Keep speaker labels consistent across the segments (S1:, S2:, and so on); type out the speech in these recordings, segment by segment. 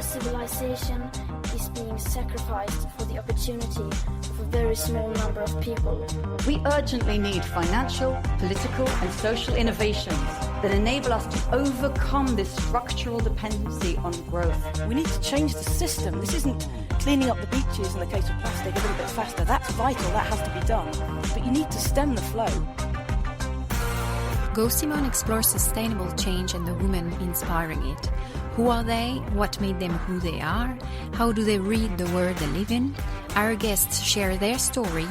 S1: civilization is being sacrificed for the opportunity of a very small number of people.
S2: We urgently need financial, political and social innovations that enable us to overcome this structural dependency on growth.
S3: We need to change the system. This isn't cleaning up the beaches in the case of plastic a little bit faster. That's vital, that has to be done. But you need to stem the flow.
S4: Go Simone explores sustainable change and the women inspiring it. Who are they? What made them who they are? How do they read the world they live in? Our guests share their story,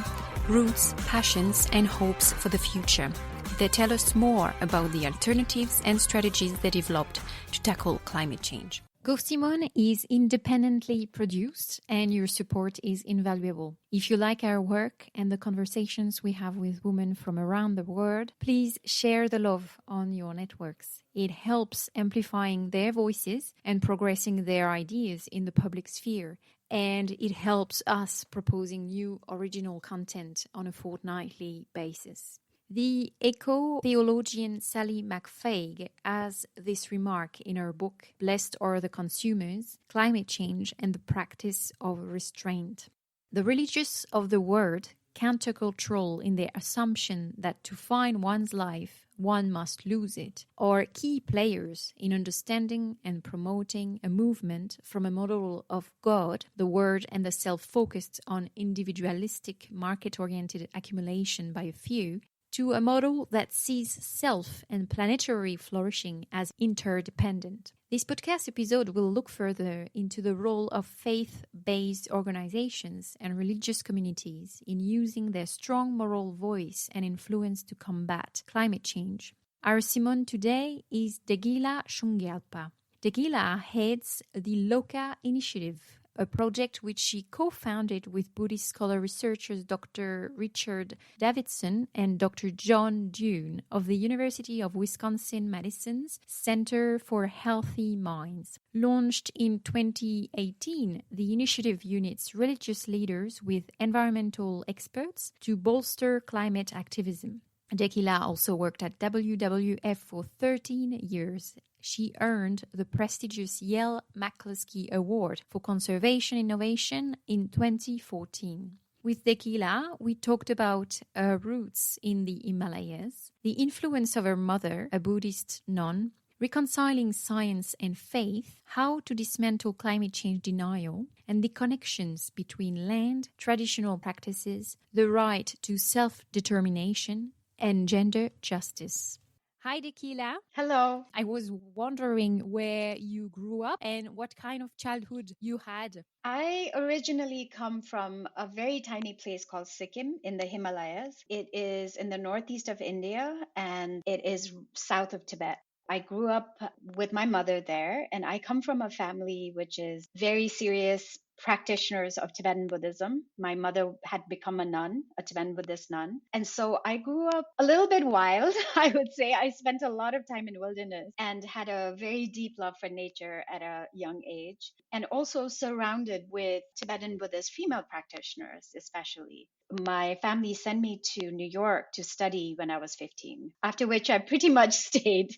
S4: roots, passions and hopes for the future. They tell us more about the alternatives and strategies they developed to tackle climate change. Go Simone is independently produced and your support is invaluable. If you like our work and the conversations we have with women from around the world, please share the love on your networks. It helps amplifying their voices and progressing their ideas in the public sphere. And it helps us proposing new original content on a fortnightly basis. The eco-theologian Sally McFaig has this remark in her book, Blessed Are the Consumers, Climate Change and the Practice of Restraint. The religious of the world countercultural in their assumption that to find one's life, one must lose it, are key players in understanding and promoting a movement from a model of God, the word, and the self focused on individualistic, market-oriented accumulation by a few, to a model that sees self and planetary flourishing as interdependent. This podcast episode will look further into the role of faith-based organizations and religious communities in using their strong moral voice and influence to combat climate change. Our Simone today is Dekila Chungyalpa. Dekila heads the Loka Initiative, a project which she co-founded with Buddhist scholar researchers Dr. Richard Davidson and Dr. John Dunne of the University of Wisconsin-Madison's Center for Healthy Minds. Launched in 2018, the initiative units religious leaders with environmental experts to bolster climate activism. Dekila also worked at WWF for 13 years. She earned the prestigious Yale McCluskey Award for Conservation Innovation in 2014. With Dekila, we talked about her roots in the Himalayas, the influence of her mother, a Buddhist nun, reconciling science and faith, how to dismantle climate change denial, and the connections between land, traditional practices, the right to self-determination, and gender justice. Hi, Dekila.
S5: Hello.
S4: I was wondering where you grew up and what kind of childhood you had.
S5: I originally come from a very tiny place called Sikkim in the Himalayas. It is in the northeast of India and it is south of Tibet. I grew up with my mother there, and I come from a family which is very serious practitioners of Tibetan Buddhism. My mother had become a nun, a Tibetan Buddhist nun. And so I grew up a little bit wild, I would say. I spent a lot of time in wilderness and had a very deep love for nature at a young age, and also surrounded with Tibetan Buddhist female practitioners, especially. My family sent me to New York to study when I was 15, after which I pretty much stayed,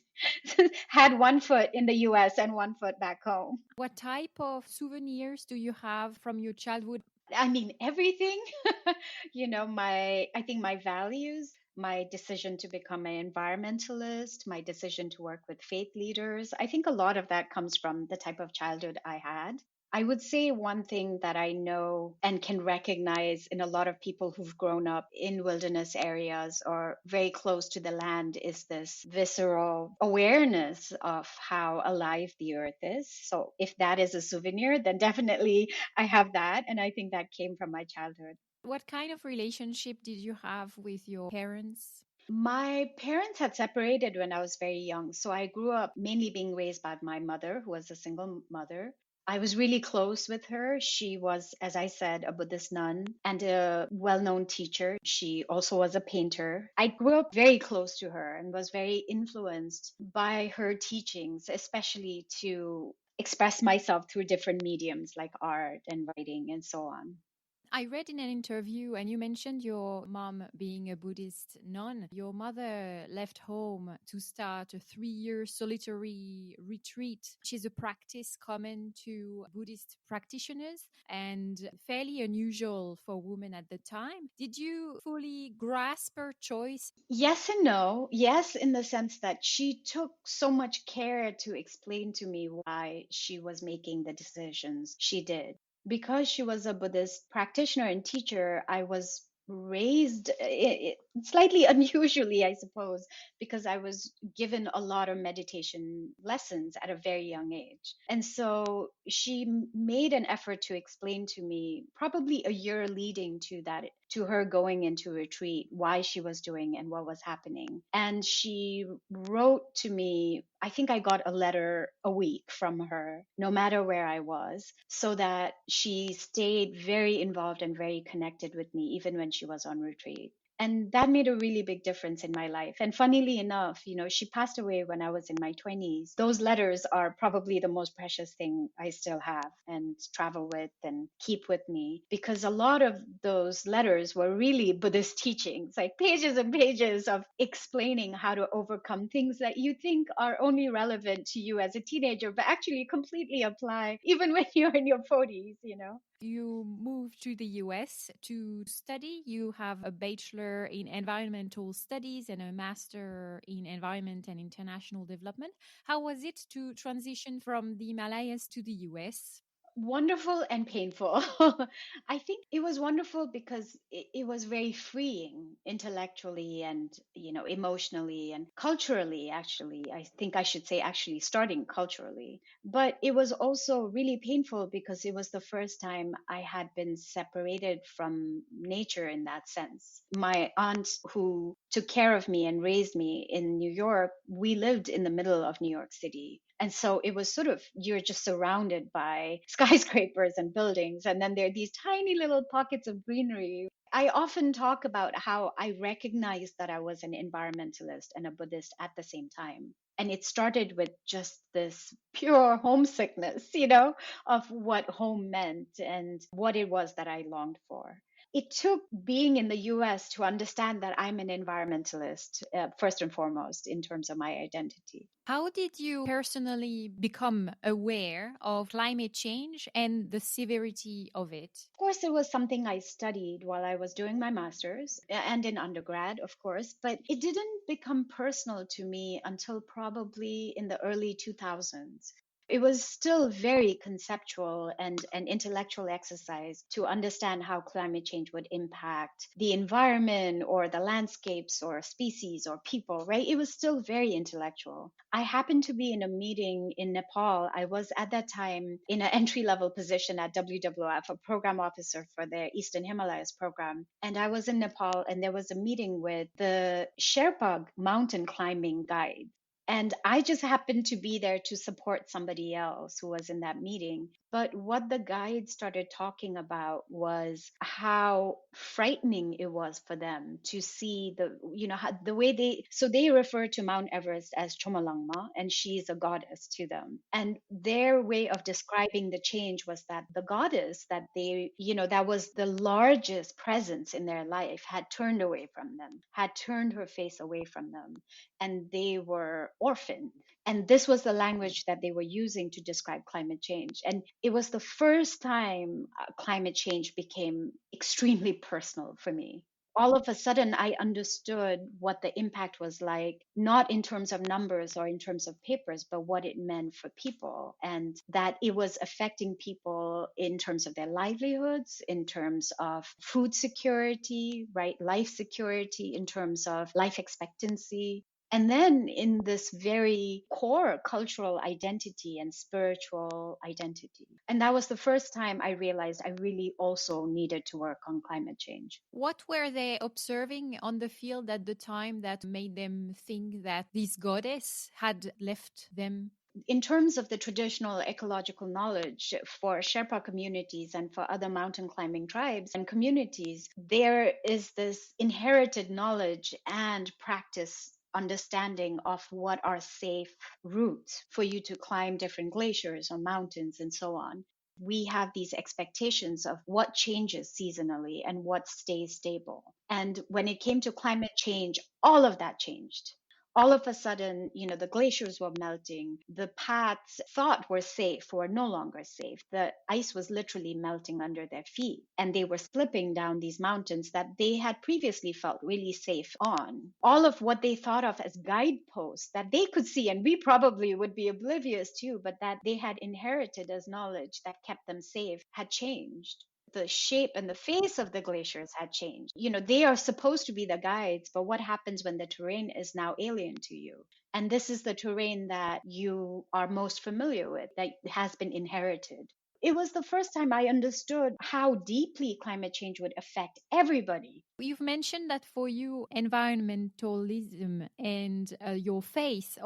S5: had one foot in the US and one foot back home.
S4: What type of souvenirs do you have from your childhood?
S5: I mean, everything. I think my values, my decision to become an environmentalist, my decision to work with faith leaders. I think a lot of that comes from the type of childhood I had. I would say one thing that I know and can recognize in a lot of people who've grown up in wilderness areas or very close to the land is this visceral awareness of how alive the earth is. So if that is a souvenir, then definitely I have that. And I think that came from my childhood.
S4: What kind of relationship did you have with your parents?
S5: My parents had separated when I was very young. So I grew up mainly being raised by my mother, who was a single mother. I was really close with her. She was, as I said, a Buddhist nun and a well-known teacher. She also was a painter. I grew up very close to her and was very influenced by her teachings, especially to express myself through different mediums like art and writing and so on.
S4: I read in an interview, and you mentioned your mom being a Buddhist nun. Your mother left home to start a 3-year solitary retreat, which is a practice common to Buddhist practitioners and fairly unusual for women at the time. Did you fully grasp her choice?
S5: Yes and no. Yes, in the sense that she took so much care to explain to me why she was making the decisions she did. Because she was a Buddhist practitioner and teacher, I was raised slightly unusually, I suppose, because I was given a lot of meditation lessons at a very young age. And so she made an effort to explain to me, probably a year leading to that, to her going into retreat, why she was doing and what was happening. And she wrote to me, I think I got a letter a week from her, no matter where I was, so that she stayed very involved and very connected with me, even when she was on retreat. And that made a really big difference in my life. And funnily enough, she passed away when I was in my 20s. Those letters are probably the most precious thing I still have and travel with and keep with me, because a lot of those letters were really Buddhist teachings, like pages and pages of explaining how to overcome things that you think are only relevant to you as a teenager, but actually completely apply even when you're in your 40s.
S4: You moved to the US to study. You have a bachelor in environmental studies and a master in environment and international development. How was it to transition from the Himalayas to the US?
S5: Wonderful and painful. I think it was wonderful because it was very freeing intellectually and, emotionally and culturally, actually. I think I should say actually starting culturally. But it was also really painful because it was the first time I had been separated from nature in that sense. My aunt, who took care of me and raised me in New York, we lived in the middle of New York City. And so it was sort of, you're just surrounded by skyscrapers and buildings. And then there are these tiny little pockets of greenery. I often talk about how I recognized that I was an environmentalist and a Buddhist at the same time. And it started with just this pure homesickness, of what home meant and what it was that I longed for. It took being in the US to understand that I'm an environmentalist, first and foremost, in terms of my identity.
S4: How did you personally become aware of climate change and the severity of it?
S5: Of course, it was something I studied while I was doing my master's and in undergrad, of course, but it didn't become personal to me until probably in the early 2000s. It was still very conceptual and an intellectual exercise to understand how climate change would impact the environment or the landscapes or species or people, right? It was still very intellectual. I happened to be in a meeting in Nepal. I was at that time in an entry-level position at WWF, a program officer for the Eastern Himalayas program. And I was in Nepal, and there was a meeting with the Sherpa mountain climbing guide. And I just happened to be there to support somebody else who was in that meeting. But what the guide started talking about was how frightening it was for them to see the way they refer to Mount Everest as Chomolungma, and she's a goddess to them. And their way of describing the change was that the goddess that that was the largest presence in their life had turned away from them, had turned her face away from them, and they were orphaned. And this was the language that they were using to describe climate change. And it was the first time climate change became extremely personal for me. All of a sudden, I understood what the impact was like, not in terms of numbers or in terms of papers, but what it meant for people, and that it was affecting people in terms of their livelihoods, in terms of food security, right? Life security, in terms of life expectancy. And then in this very core cultural identity and spiritual identity. And that was the first time I realized I really also needed to work on climate change.
S4: What were they observing on the field at the time that made them think that this goddess had left them?
S5: In terms of the traditional ecological knowledge for Sherpa communities and for other mountain climbing tribes and communities, there is this inherited knowledge and practice understanding of what are safe routes for you to climb different glaciers or mountains and so on. We have these expectations of what changes seasonally and what stays stable. And when it came to climate change, all of that changed. All of a sudden, the glaciers were melting. The paths thought were safe were no longer safe. The ice was literally melting under their feet, and they were slipping down these mountains that they had previously felt really safe on. All of what they thought of as guideposts that they could see, and we probably would be oblivious to, but that they had inherited as knowledge that kept them safe, had changed. The shape and the face of the glaciers had changed. They are supposed to be the guides, but what happens when the terrain is now alien to you? And this is the terrain that you are most familiar with, that has been inherited. It was the first time I understood how deeply climate change would affect everybody.
S4: You've mentioned that for you, environmentalism and your faith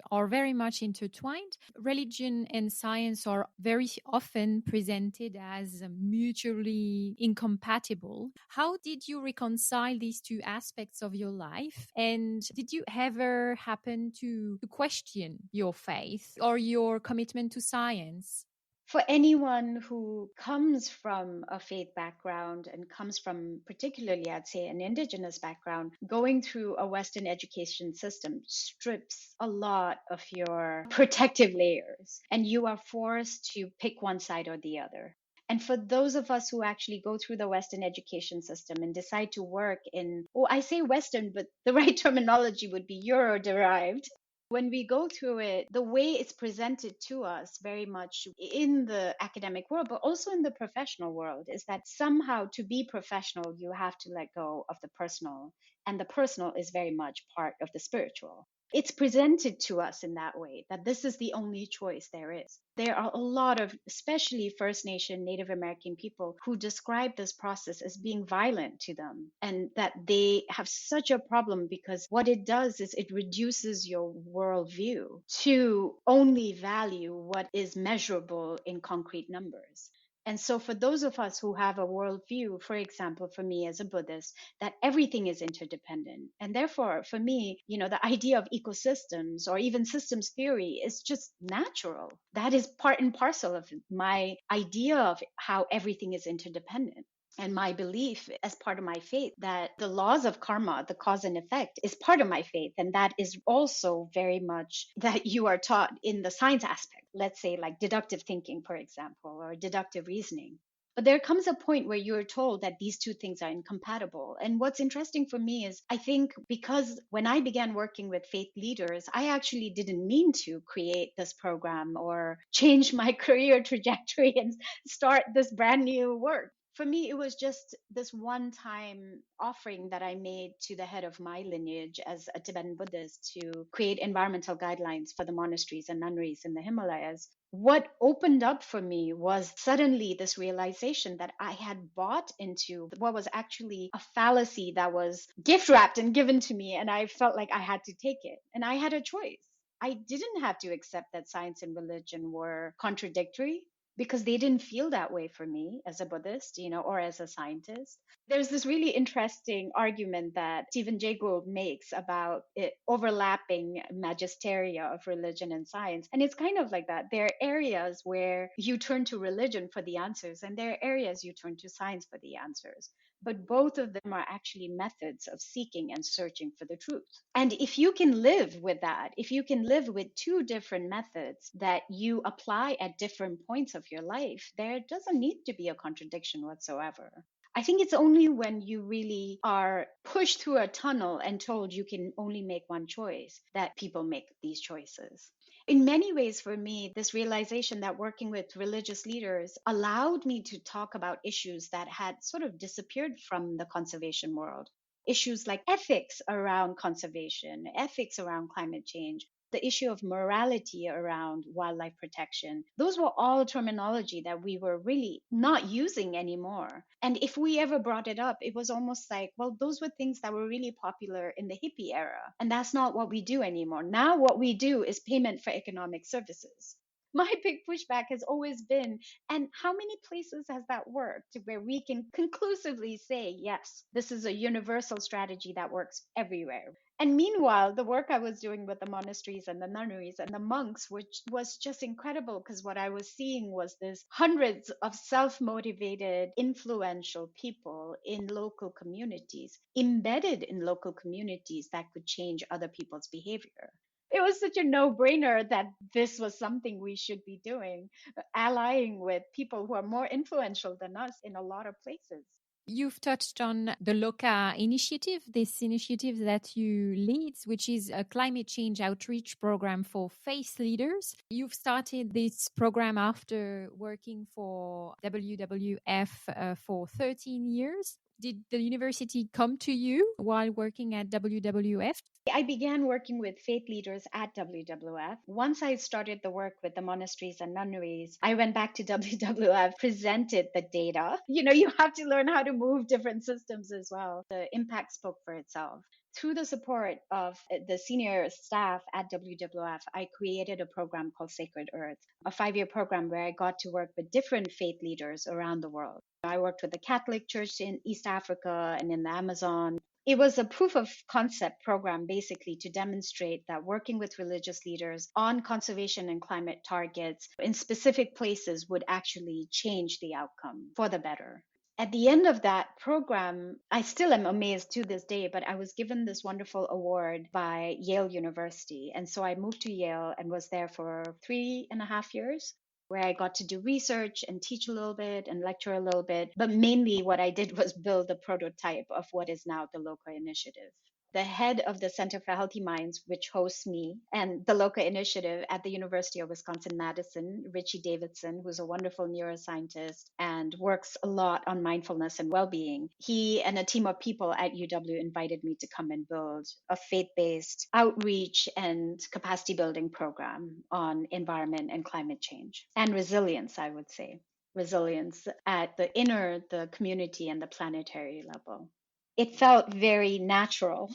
S4: are very much intertwined. Religion and science are very often presented as mutually incompatible. How did you reconcile these two aspects of your life? And did you ever happen to question your faith or your commitment to science?
S5: For anyone who comes from a faith background and comes from, particularly, I'd say, an indigenous background, going through a Western education system strips a lot of your protective layers, and you are forced to pick one side or the other. And for those of us who actually go through the Western education system and decide to work in, I say Western, but the right terminology would be Euro-derived. When we go through it, the way it's presented to us very much in the academic world, but also in the professional world, is that somehow to be professional, you have to let go of the personal. And the personal is very much part of the spiritual. It's presented to us in that way, that this is the only choice there is. There are a lot of, especially First Nation, Native American people, who describe this process as being violent to them, and that they have such a problem because what it does is it reduces your worldview to only value what is measurable in concrete numbers. And so for those of us who have a worldview, for example, for me as a Buddhist, that everything is interdependent. And therefore, for me, the idea of ecosystems or even systems theory is just natural. That is part and parcel of my idea of how everything is interdependent. And my belief as part of my faith that the laws of karma, the cause and effect, is part of my faith. And that is also very much that you are taught in the science aspect, let's say like deductive thinking, for example, or deductive reasoning. But there comes a point where you're told that these two things are incompatible. And what's interesting for me is I think because when I began working with faith leaders, I actually didn't mean to create this program or change my career trajectory and start this brand new work. For me, it was just this one-time offering that I made to the head of my lineage as a Tibetan Buddhist to create environmental guidelines for the monasteries and nunneries in the Himalayas. What opened up for me was suddenly this realization that I had bought into what was actually a fallacy that was gift wrapped and given to me, and I felt like I had to take it. And I had a choice. I didn't have to accept that science and religion were contradictory, because they didn't feel that way for me as a Buddhist, or as a scientist. There's this really interesting argument that Stephen Jay Gould makes about it overlapping magisteria of religion and science. And it's kind of like that. There are areas where you turn to religion for the answers, and there are areas you turn to science for the answers. But both of them are actually methods of seeking and searching for the truth. And if you can live with that, if you can live with two different methods that you apply at different points of your life, there doesn't need to be a contradiction whatsoever. I think it's only when you really are pushed through a tunnel and told you can only make one choice that people make these choices. In many ways, for me, this realization that working with religious leaders allowed me to talk about issues that had sort of disappeared from the conservation world. Issues like ethics around conservation, ethics around climate change, the issue of morality around wildlife protection. Those were all terminology that we were really not using anymore. And if we ever brought it up, it was almost like, well, those were things that were really popular in the hippie era. And that's not what we do anymore. Now what we do is payment for economic services. My big pushback has always been, and how many places has that worked where we can conclusively say, yes, this is a universal strategy that works everywhere? And meanwhile, the work I was doing with the monasteries and the nunneries and the monks, which was just incredible, because what I was seeing was this hundreds of self-motivated, influential people in local communities, embedded in local communities that could change other people's behavior. It was such a no-brainer that this was something we should be doing, allying with people who are more influential than us in a lot of places.
S4: You've touched on the Loka Initiative, this initiative that you lead, which is a climate change outreach program for faith leaders. You've started this program after working for WWF for 13 years. Did the university come to you while working at WWF?
S5: I began working with faith leaders at WWF. Once I started the work with the monasteries and nunneries, I went back to WWF, presented the data. You have to learn how to move different systems as well. The impact spoke for itself. Through the support of the senior staff at WWF, I created a program called Sacred Earth, a 5-year program where I got to work with different faith leaders around the world. I worked with the Catholic Church in East Africa and in the Amazon. It was a proof of concept program, basically, to demonstrate that working with religious leaders on conservation and climate targets in specific places would actually change the outcome for the better. At the end of that program, I still am amazed to this day, but I was given this wonderful award by Yale University. And so I moved to Yale and was there for 3.5 years, where I got to do research and teach a little bit and lecture a little bit. But mainly what I did was build a prototype of what is now the Loka Initiative. The head of the Center for Healthy Minds, which hosts me, and the Loka Initiative at the University of Wisconsin-Madison, Richie Davidson, who's a wonderful neuroscientist and works a lot on mindfulness and well-being. He and a team of people at UW invited me to come and build a faith-based outreach and capacity building program on environment and climate change and resilience, I would say. Resilience at the community and the planetary level. It felt very natural.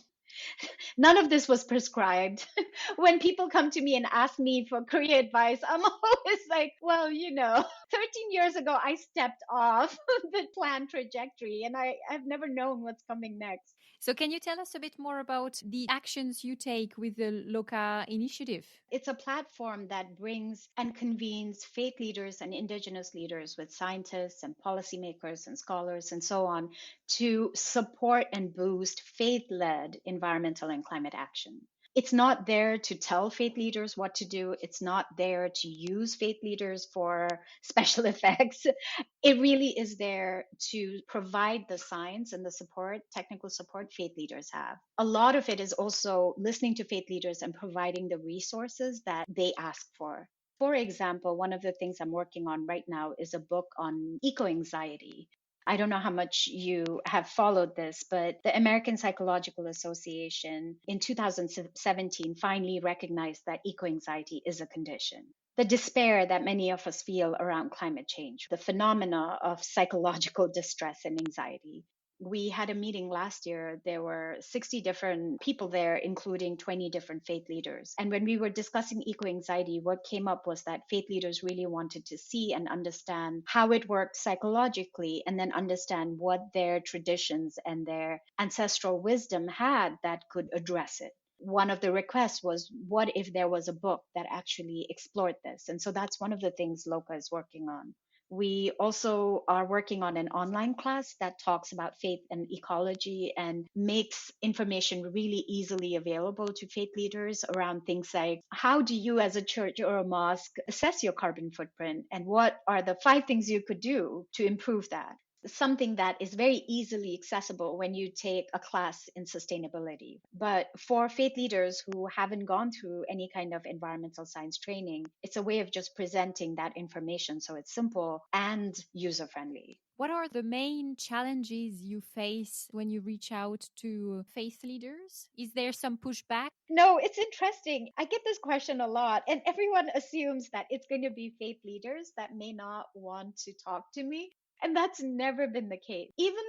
S5: None of this was prescribed. When people come to me and ask me for career advice, I'm always like, well, 13 years ago, I stepped off the planned trajectory and I've never known what's coming next.
S4: So can you tell us a bit more about the actions you take with the Loka Initiative?
S5: It's a platform that brings and convenes faith leaders and indigenous leaders with scientists and policymakers and scholars and so on to support and boost faith-led environmental and climate action. It's not there to tell faith leaders what to do. It's not there to use faith leaders for special effects. It really is there to provide the science and the support, technical support faith leaders have. A lot of it is also listening to faith leaders and providing the resources that they ask for. For example, one of the things I'm working on right now is a book on eco-anxiety. I don't know how much you have followed this, but the American Psychological Association in 2017 finally recognized that eco-anxiety is a condition. The despair that many of us feel around climate change, the phenomena of psychological distress and anxiety. We had a meeting last year. There were 60 different people there, including 20 different faith leaders. And when we were discussing eco-anxiety, what came up was that faith leaders really wanted to see and understand how it worked psychologically, and then understand what their traditions and their ancestral wisdom had that could address it. One of the requests was, what if there was a book that actually explored this? And so that's one of the things Loka is working on. We also are working on an online class that talks about faith and ecology and makes information really easily available to faith leaders around things like, how do you as a church or a mosque assess your carbon footprint? And what are the 5 things you could do to improve that? Something that is very easily accessible when you take a class in sustainability. But for faith leaders who haven't gone through any kind of environmental science training, it's a way of just presenting that information so it's simple and user-friendly.
S4: What are the main challenges you face when you reach out to faith leaders? Is there some pushback?
S5: No, it's interesting. I get this question a lot, and everyone assumes that it's going to be faith leaders that may not want to talk to me. And that's never been the case. Even,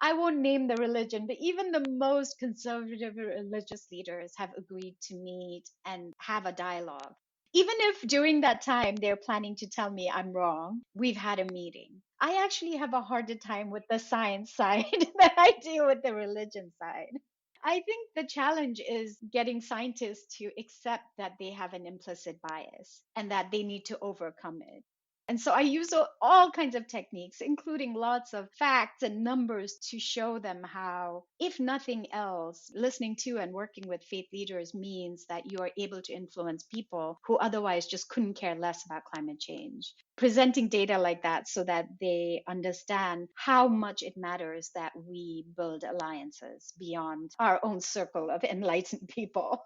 S5: I won't name the religion, but even the most conservative religious leaders have agreed to meet and have a dialogue. Even if during that time they're planning to tell me I'm wrong, we've had a meeting. I actually have a harder time with the science side than I do with the religion side. I think the challenge is getting scientists to accept that they have an implicit bias and that they need to overcome it. And so I use all kinds of techniques, including lots of facts and numbers to show them how, if nothing else, listening to and working with faith leaders means that you are able to influence people who otherwise just couldn't care less about climate change. Presenting data like that so that they understand how much it matters that we build alliances beyond our own circle of enlightened people.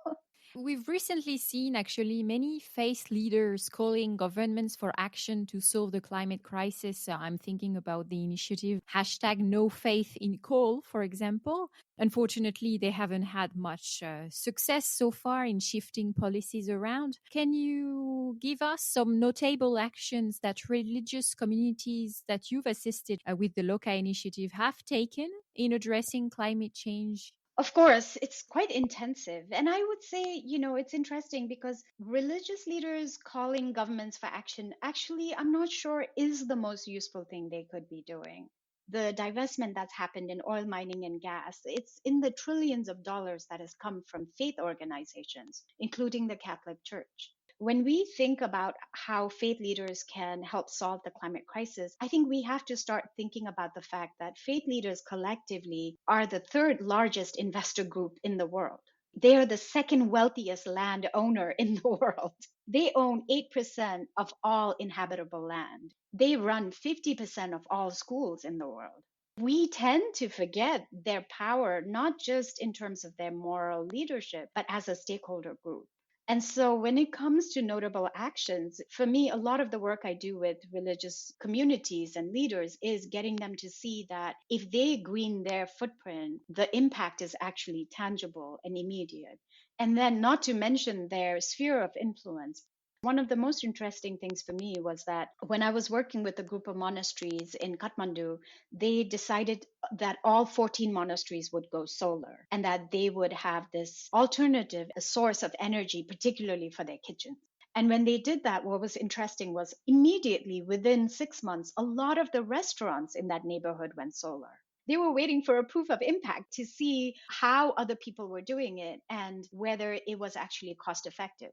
S4: We've recently seen actually many faith leaders calling governments for action to solve the climate crisis. I'm thinking about the initiative hashtag no faith in coal, for example. Unfortunately, they haven't had much success so far in shifting policies around. Can you give us some notable actions that religious communities that you've assisted with the Loka Initiative have taken in addressing climate change?
S5: Of course, it's quite intensive. And I would say, it's interesting because religious leaders calling governments for action, actually, I'm not sure is the most useful thing they could be doing. The divestment that's happened in oil mining and gas, it's in the trillions of dollars that has come from faith organizations, including the Catholic Church. When we think about how faith leaders can help solve the climate crisis, I think we have to start thinking about the fact that faith leaders collectively are the third largest investor group in the world. They are the second wealthiest landowner in the world. They own 8% of all inhabitable land. They run 50% of all schools in the world. We tend to forget their power, not just in terms of their moral leadership, but as a stakeholder group. And so when it comes to notable actions, for me, a lot of the work I do with religious communities and leaders is getting them to see that if they green their footprint, the impact is actually tangible and immediate. And then not to mention their sphere of influence. One of the most interesting things for me was that when I was working with a group of monasteries in Kathmandu, they decided that all 14 monasteries would go solar and that they would have this alternative source of energy, particularly for their kitchens. And when they did that, what was interesting was immediately within 6 months, a lot of the restaurants in that neighborhood went solar. They were waiting for a proof of impact to see how other people were doing it and whether it was actually cost effective.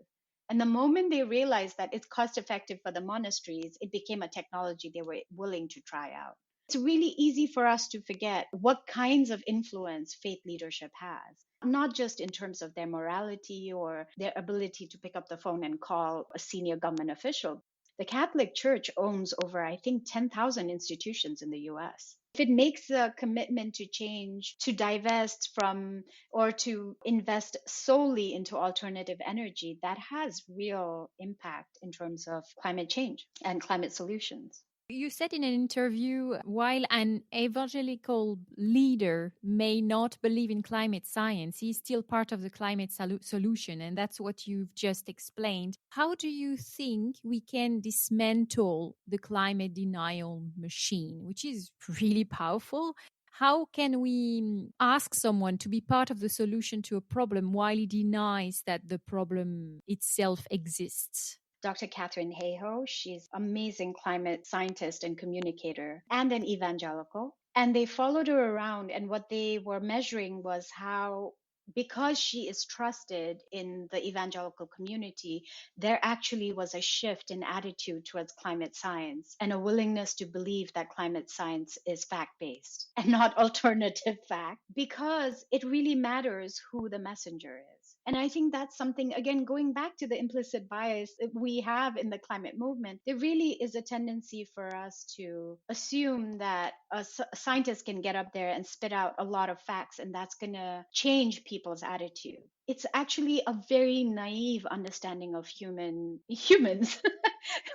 S5: And the moment they realized that it's cost effective for the monasteries, it became a technology they were willing to try out. It's really easy for us to forget what kinds of influence faith leadership has, not just in terms of their morality or their ability to pick up the phone and call a senior government official. The Catholic Church owns over, I think, 10,000 institutions in the US. If it makes a commitment to change, to divest from, or to invest solely into alternative energy, that has real impact in terms of climate change and climate solutions.
S4: You said in an interview, while an evangelical leader may not believe in climate science, he's still part of the climate solution. And that's what you've just explained. How do you think we can dismantle the climate denial machine, which is really powerful? How can we ask someone to be part of the solution to a problem while he denies that the problem itself exists?
S5: Dr. Catherine Hayhoe, she's an amazing climate scientist and communicator and an evangelical. And they followed her around, and what they were measuring was how, because she is trusted in the evangelical community, there actually was a shift in attitude towards climate science and a willingness to believe that climate science is fact-based and not alternative fact, because it really matters who the messenger is. And I think that's something, again, going back to the implicit bias that we have in the climate movement, there really is a tendency for us to assume that a scientist can get up there and spit out a lot of facts and that's going to change people's attitude. It's actually a very naive understanding of humans,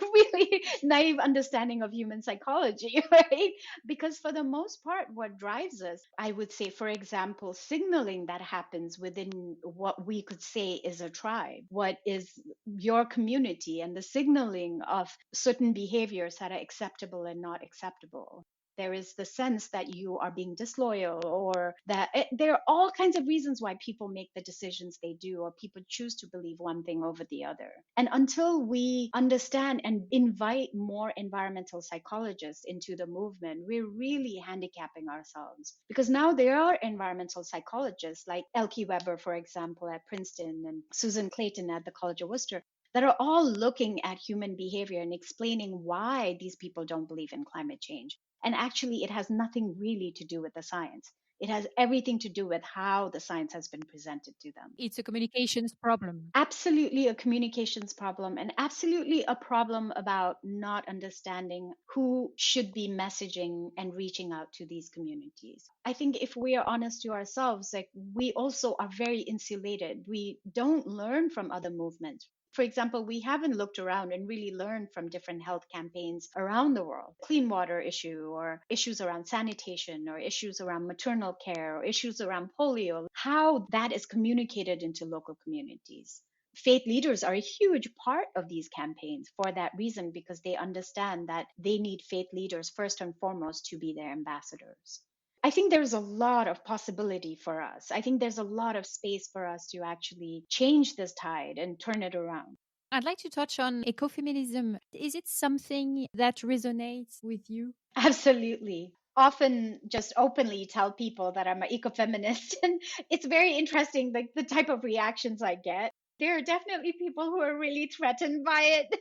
S5: really naive understanding of human psychology, right? Because for the most part, what drives us, I would say, for example, signaling that happens within what we could say is a tribe, what is your community, and the signaling of certain behaviors that are acceptable and not acceptable. There is the sense that you are being disloyal, or that there are all kinds of reasons why people make the decisions they do, or people choose to believe one thing over the other. And until we understand and invite more environmental psychologists into the movement, we're really handicapping ourselves. Because now there are environmental psychologists like Elke Weber, for example, at Princeton, and Susan Clayton at the College of Worcester, that are all looking at human behavior and explaining why these people don't believe in climate change. And actually, it has nothing really to do with the science. It has everything to do with how the science has been presented to them.
S4: It's a communications problem.
S5: Absolutely a communications problem, and absolutely a problem about not understanding who should be messaging and reaching out to these communities. I think if we are honest to ourselves, like, we also are very insulated. We don't learn from other movements. For example, we haven't looked around and really learned from different health campaigns around the world. Clean water issue, or issues around sanitation, or issues around maternal care, or issues around polio, how that is communicated into local communities. Faith leaders are a huge part of these campaigns for that reason, because they understand that they need faith leaders first and foremost to be their ambassadors. I think there's a lot of possibility for us. I think there's a lot of space for us to actually change this tide and turn it around.
S4: I'd like to touch on ecofeminism. Is it something that resonates with you?
S5: Absolutely. Often just openly tell people that I'm an ecofeminist. And it's very interesting, like the type of reactions I get. There are definitely people who are really threatened by it.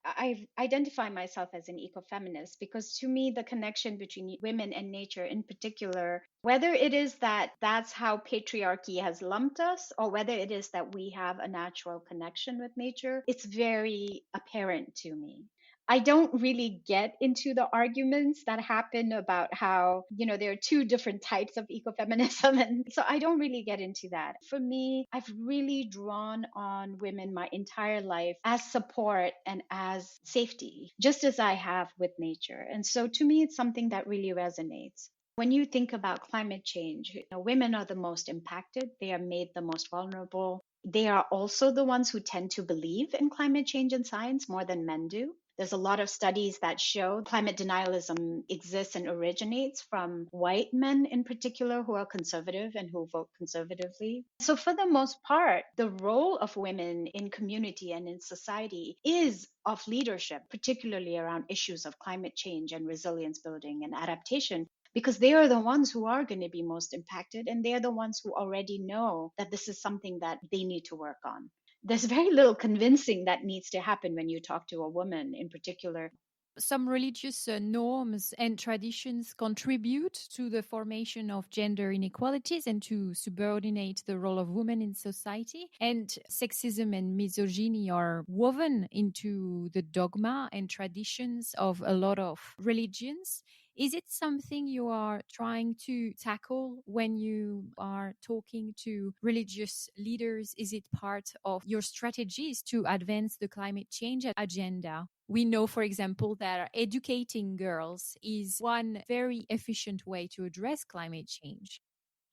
S5: I identify myself as an ecofeminist because to me, the connection between women and nature in particular, whether it is that that's how patriarchy has lumped us, or whether it is that we have a natural connection with nature, it's very apparent to me. I don't really get into the arguments that happen about how, there are two different types of ecofeminism. And so I don't really get into that. For me, I've really drawn on women my entire life as support and as safety, just as I have with nature. And so to me, it's something that really resonates. When you think about climate change, women are the most impacted. They are made the most vulnerable. They are also the ones who tend to believe in climate change and science more than men do. There's a lot of studies that show climate denialism exists and originates from white men in particular who are conservative and who vote conservatively. So for the most part, the role of women in community and in society is of leadership, particularly around issues of climate change and resilience building and adaptation, because they are the ones who are going to be most impacted, and they're the ones who already know that this is something that they need to work on. There's very little convincing that needs to happen when you talk to a woman in particular.
S4: Some religious norms and traditions contribute to the formation of gender inequalities and to subordinate the role of women in society. And sexism and misogyny are woven into the dogma and traditions of a lot of religions. Is it something you are trying to tackle when you are talking to religious leaders? Is it part of your strategies to advance the climate change agenda? We know, for example, that educating girls is one very efficient way to address climate change.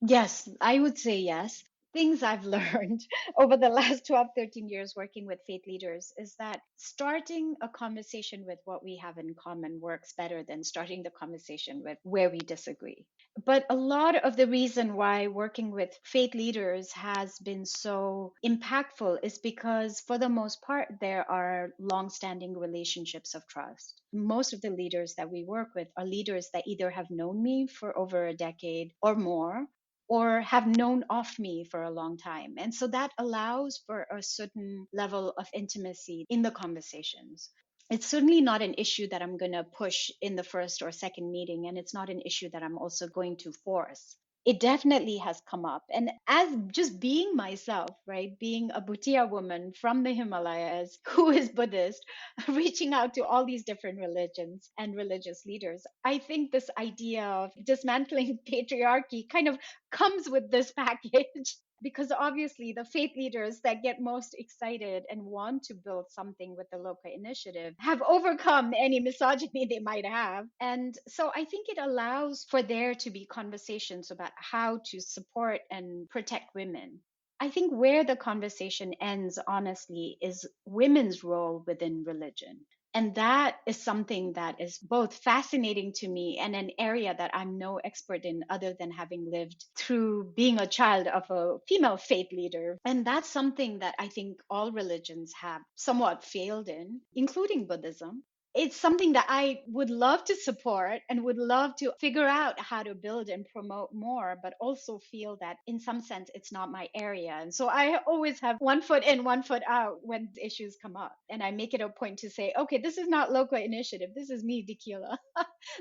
S5: Yes, I would say yes. Things I've learned over the last 12, 13 years working with faith leaders is that starting a conversation with what we have in common works better than starting the conversation with where we disagree. But a lot of the reason why working with faith leaders has been so impactful is because, for the most part, there are long-standing relationships of trust. Most of the leaders that we work with are leaders that either have known me for over a decade or more, or have known of me for a long time. And so that allows for a certain level of intimacy in the conversations. It's certainly not an issue that I'm going to push in the first or second meeting, and it's not an issue that I'm also going to force. It definitely has come up. And as just being myself, right, being a Bhutia woman from the Himalayas who is Buddhist, reaching out to all these different religions and religious leaders, I think this idea of dismantling patriarchy kind of comes with this package. Because obviously the faith leaders that get most excited and want to build something with the Loka Initiative have overcome any misogyny they might have. And so I think it allows for there to be conversations about how to support and protect women. I think where the conversation ends, honestly, is women's role within religion. And that is something that is both fascinating to me and an area that I'm no expert in other than having lived through being a child of a female faith leader. And that's something that I think all religions have somewhat failed in, including Buddhism. It's something that I would love to support and would love to figure out how to build and promote more, but also feel that in some sense it's not my area. And so I always have one foot in, one foot out when issues come up. And I make it a point to say, okay, this is not Loka Initiative. This is me, Dekila,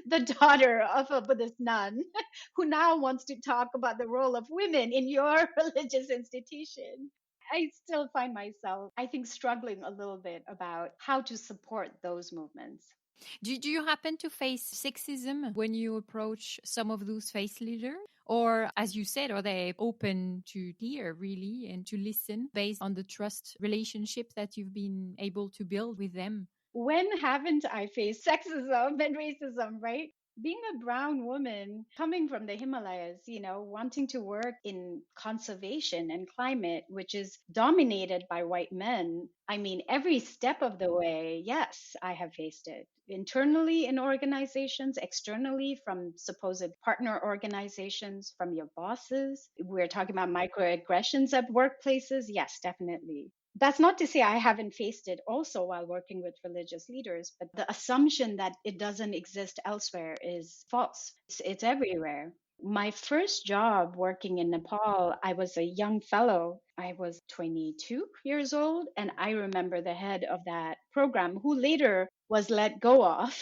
S5: the daughter of a Buddhist nun who now wants to talk about the role of women in your religious institution. I still find myself, I think, struggling a little bit about how to support those movements.
S4: Do you happen to face sexism when you approach some of those faith leaders? Or, as you said, are they open to hear really and to listen based on the trust relationship that you've been able to build with them?
S5: When haven't I faced sexism and racism, right? Being a brown woman coming from the Himalayas, wanting to work in conservation and climate, which is dominated by white men. I mean, every step of the way, yes, I have faced it. Internally in organizations, externally from supposed partner organizations, from your bosses. We're talking about microaggressions at workplaces. Yes, definitely. That's not to say I haven't faced it also while working with religious leaders, but the assumption that it doesn't exist elsewhere is false. It's everywhere. My first job working in Nepal, I was a young fellow. I was 22 years old, and I remember the head of that program who later was let go of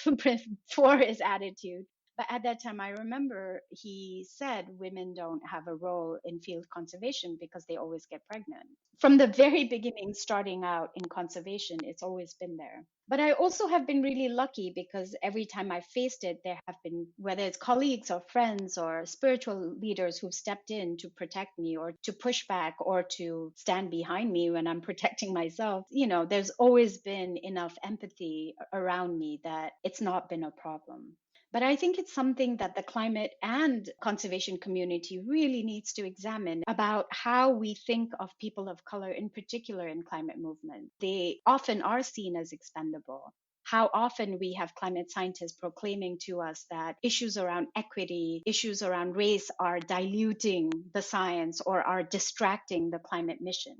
S5: for his attitude. But at that time, I remember he said women don't have a role in field conservation because they always get pregnant. From the very beginning, starting out in conservation, it's always been there. But I also have been really lucky because every time I faced it, there have been, whether it's colleagues or friends or spiritual leaders who've stepped in to protect me or to push back or to stand behind me when I'm protecting myself. There's always been enough empathy around me that it's not been a problem. But I think it's something that the climate and conservation community really needs to examine about how we think of people of color, in particular in climate movement. They often are seen as expendable. How often we have climate scientists proclaiming to us that issues around equity, issues around race are diluting the science or are distracting the climate mission.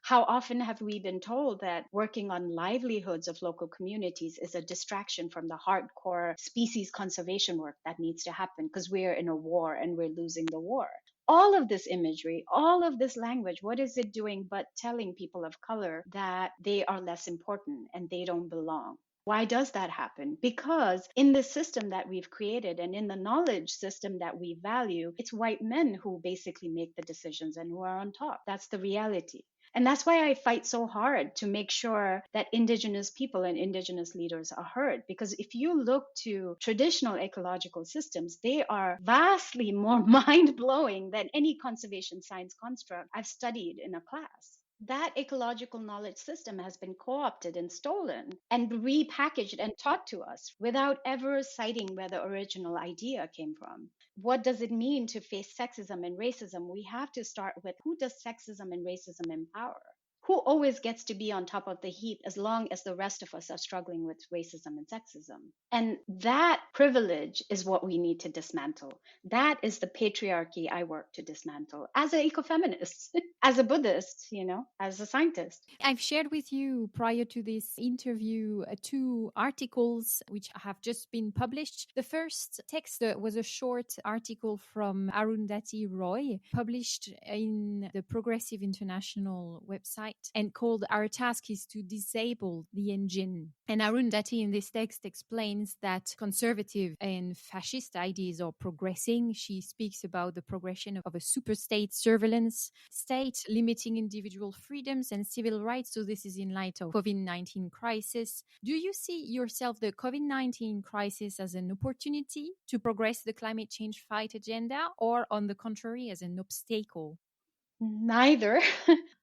S5: How often have we been told that working on livelihoods of local communities is a distraction from the hardcore species conservation work that needs to happen because we're in a war and we're losing the war? All of this imagery, all of this language, what is it doing but telling people of color that they are less important and they don't belong? Why does that happen? Because in the system that we've created and in the knowledge system that we value, it's white men who basically make the decisions and who are on top. That's the reality. And that's why I fight so hard to make sure that Indigenous people and Indigenous leaders are heard. Because if you look to traditional ecological systems, they are vastly more mind-blowing than any conservation science construct I've studied in a class. That ecological knowledge system has been co-opted and stolen and repackaged and taught to us without ever citing where the original idea came from. What does it mean to face sexism and racism? We have to start with, who does sexism and racism empower? Who always gets to be on top of the heap as long as the rest of us are struggling with racism and sexism? And that privilege is what we need to dismantle. That is the patriarchy I work to dismantle as an ecofeminist, as a Buddhist, as a scientist.
S4: I've shared with you prior to this interview 2 articles which have just been published. The first text was a short article from Arundhati Roy, published in the Progressive International website and called "Our Task is to Disable the Engine." And Arundhati in this text explains that conservative and fascist ideas are progressing. She speaks about the progression of a superstate surveillance state limiting individual freedoms and civil rights. So this is in light of COVID-19 crisis. Do you see yourself the COVID-19 crisis as an opportunity to progress the climate change fight agenda, or on the contrary, as an obstacle?
S5: Neither.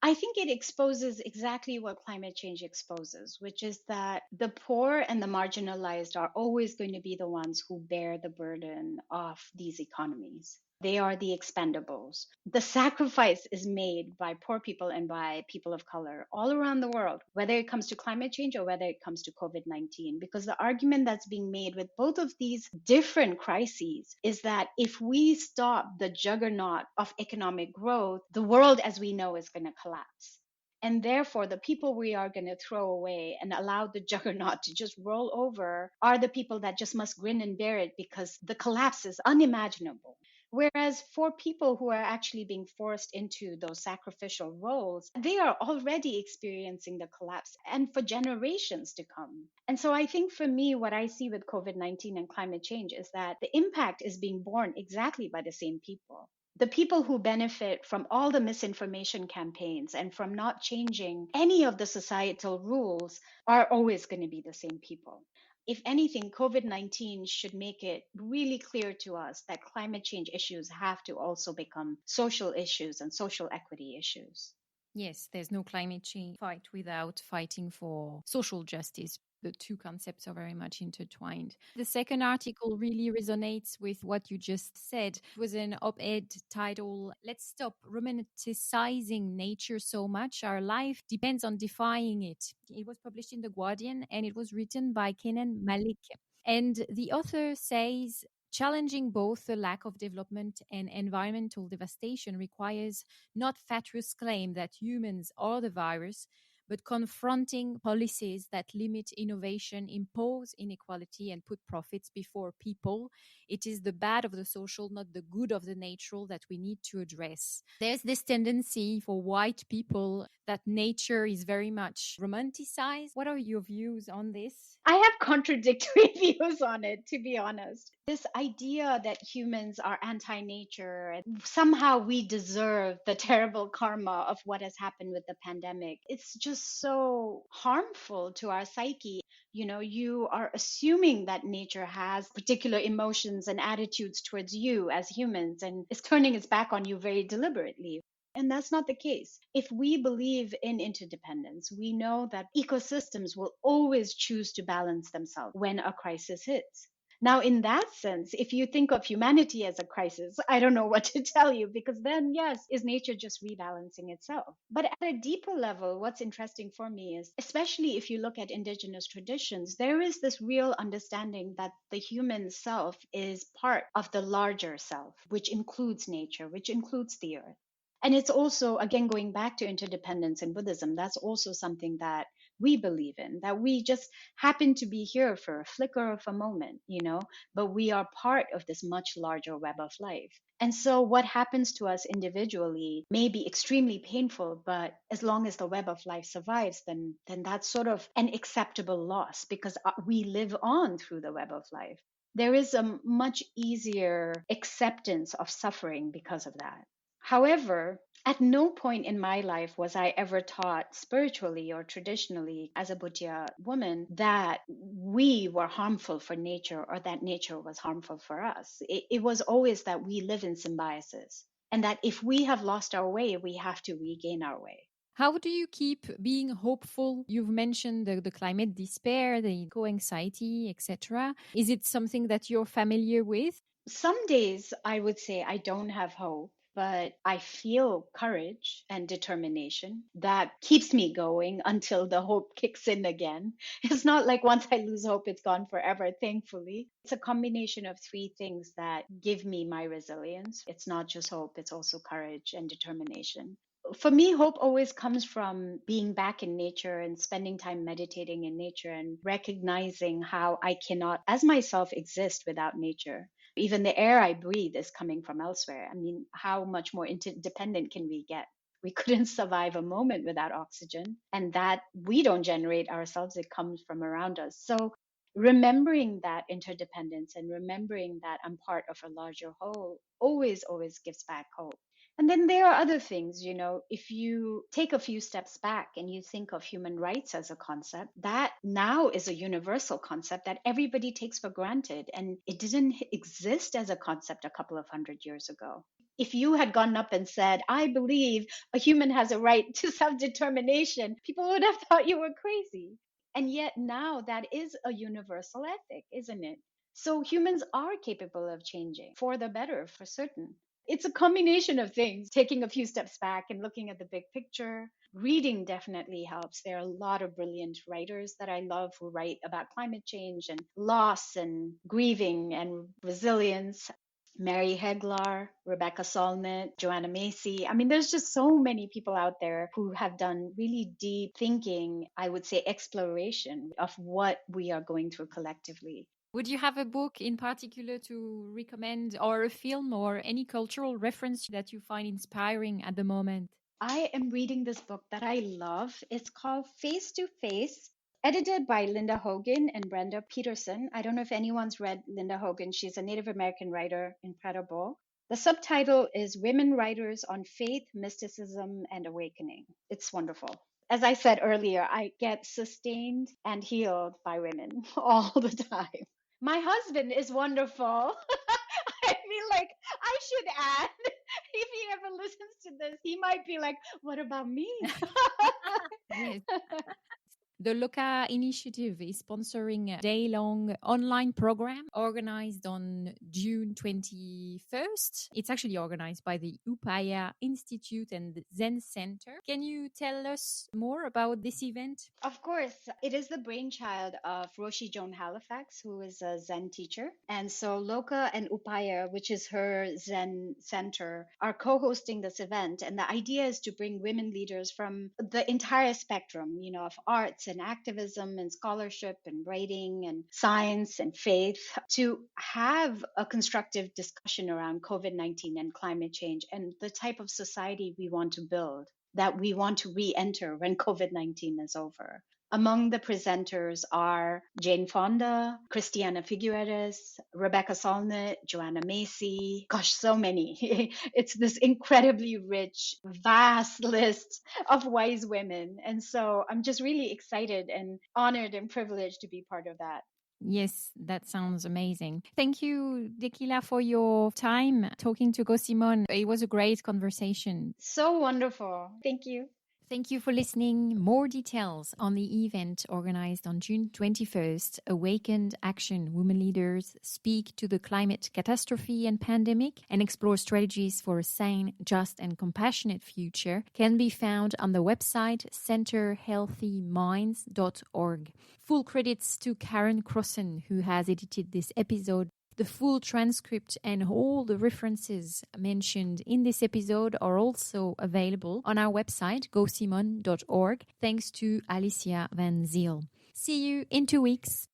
S5: I think it exposes exactly what climate change exposes, which is that the poor and the marginalized are always going to be the ones who bear the burden of these economies. They are the expendables. The sacrifice is made by poor people and by people of color all around the world, whether it comes to climate change or whether it comes to COVID-19. Because the argument that's being made with both of these different crises is that if we stop the juggernaut of economic growth, the world as we know is going to collapse. And therefore, the people we are going to throw away and allow the juggernaut to just roll over are the people that just must grin and bear it because the collapse is unimaginable. Whereas for people who are actually being forced into those sacrificial roles, they are already experiencing the collapse and for generations to come. And so I think for me, what I see with COVID-19 and climate change is that the impact is being borne exactly by the same people. The people who benefit from all the misinformation campaigns and from not changing any of the societal rules are always going to be the same people. If anything, COVID-19 should make it really clear to us that climate change issues have to also become social issues and social equity issues.
S4: Yes, there's no climate change fight without fighting for social justice. The two concepts are very much intertwined. The second article really resonates with what you just said. It was an op-ed titled, "Let's Stop Romanticizing Nature So Much. Our Life Depends on Defying It." It was published in The Guardian and it was written by Kenan Malik. And the author says, challenging both the lack of development and environmental devastation requires not fatuous claim that humans are the virus, but confronting policies that limit innovation, impose inequality, and put profits before people. It is the bad of the social, not the good of the natural, that we need to address. There's this tendency for white people that nature is very much romanticized. What are your views on this?
S5: I have contradictory views on it, to be honest. This idea that humans are anti-nature and somehow we deserve the terrible karma of what has happened with the pandemic, it's just so harmful to our psyche. You know, you are assuming that nature has particular emotions and attitudes towards you as humans and is turning its back on you very deliberately. And that's not the case. If we believe in interdependence, we know that ecosystems will always choose to balance themselves when a crisis hits. Now, in that sense, if you think of humanity as a crisis, I don't know what to tell you, because then, yes, is nature just rebalancing itself? But at a deeper level, what's interesting for me is, especially if you look at indigenous traditions, there is this real understanding that the human self is part of the larger self, which includes nature, which includes the earth. And it's also, again, going back to interdependence in Buddhism, that's also something that we believe in, that we just happen to be here for a flicker of a moment, you know, but we are part of this much larger web of life. And so what happens to us individually may be extremely painful, but as long as the web of life survives, then that's sort of an acceptable loss because we live on through the web of life. There is a much easier acceptance of suffering because of that. However, at no point in my life was I ever taught spiritually or traditionally as a Buddha woman that we were harmful for nature or that nature was harmful for us. It was always that we live in symbiosis and that if we have lost our way, we have to regain our way.
S4: How do you keep being hopeful? You've mentioned the climate despair, the eco-anxiety, etc. Is it something that you're familiar with?
S5: Some days I would say I don't have hope, but I feel courage and determination that keeps me going until the hope kicks in again. It's not like once I lose hope, it's gone forever, thankfully. It's a combination of three things that give me my resilience. It's not just hope, it's also courage and determination. For me, hope always comes from being back in nature and spending time meditating in nature and recognizing how I cannot, as myself, exist without nature. Even the air I breathe is coming from elsewhere. I mean, how much more interdependent can we get? We couldn't survive a moment without oxygen, and that we don't generate ourselves, it comes from around us. So remembering that interdependence and remembering that I'm part of a larger whole always gives back hope. And then there are other things, you know, if you take a few steps back and you think of human rights as a concept, that now is a universal concept that everybody takes for granted. And it didn't exist as a concept a couple of hundred years ago. If you had gone up and said, I believe a human has a right to self-determination, people would have thought you were crazy. And yet now that is a universal ethic, isn't it? So humans are capable of changing for the better, for certain. it's a combination of things, taking a few steps back and looking at the big picture. Reading definitely helps. There are a lot of brilliant writers that I love who write about climate change and loss and grieving and resilience. Mary Heglar, Rebecca Solnit, Joanna Macy. I mean, there's just so many people out there who have done really deep thinking, I would say exploration of what we are going through collectively.
S4: Would you have a book in particular to recommend, or a film or any cultural reference that you find inspiring at the moment?
S5: I am reading this book that I love. It's called Face to Face, edited by Linda Hogan and Brenda Peterson. I don't know if anyone's read Linda Hogan. She's a Native American writer, incredible. The subtitle is Women Writers on Faith, Mysticism, and Awakening. It's wonderful. As I said earlier, I get sustained and healed by women all the time. My husband is wonderful. I feel like I should add, if he ever listens to this, he might be like, what about me?
S4: Yes. The Loka Initiative is sponsoring a day-long online program organized on June 21st. It's actually organized by the Upaya Institute and the Zen Center. Can you tell us more about this event?
S5: Of course, it is the brainchild of Roshi Joan Halifax, who is a Zen teacher. And so Loka and Upaya, which is her Zen center, are co-hosting this event. And the idea is to bring women leaders from the entire spectrum, of arts and activism and scholarship and writing and science and faith to have a constructive discussion around COVID-19 and climate change and the type of society we want to build, that we want to re-enter when COVID-19 is over. Among the presenters are Jane Fonda, Christiana Figueres, Rebecca Solnit, Joanna Macy. Gosh, so many. It's this incredibly rich, vast list of wise women. And so I'm just really excited and honored and privileged to be part of that.
S4: Yes, that sounds amazing. Thank you, Dekila, for your time talking to Go Simone. It was a great conversation.
S5: So wonderful. Thank you.
S4: Thank you for listening. More details on the event organized on June 21st, Awakened Action Women Leaders Speak to the Climate Catastrophe and Pandemic and Explore Strategies for a Sane, Just and Compassionate Future, can be found on the website centerhealthyminds.org. Full credits to Karen Crossan, who has edited this episode. The full transcript and all the references mentioned in this episode are also available on our website, gosimon.org, thanks to Alicia Van Ziel. See you in 2 weeks.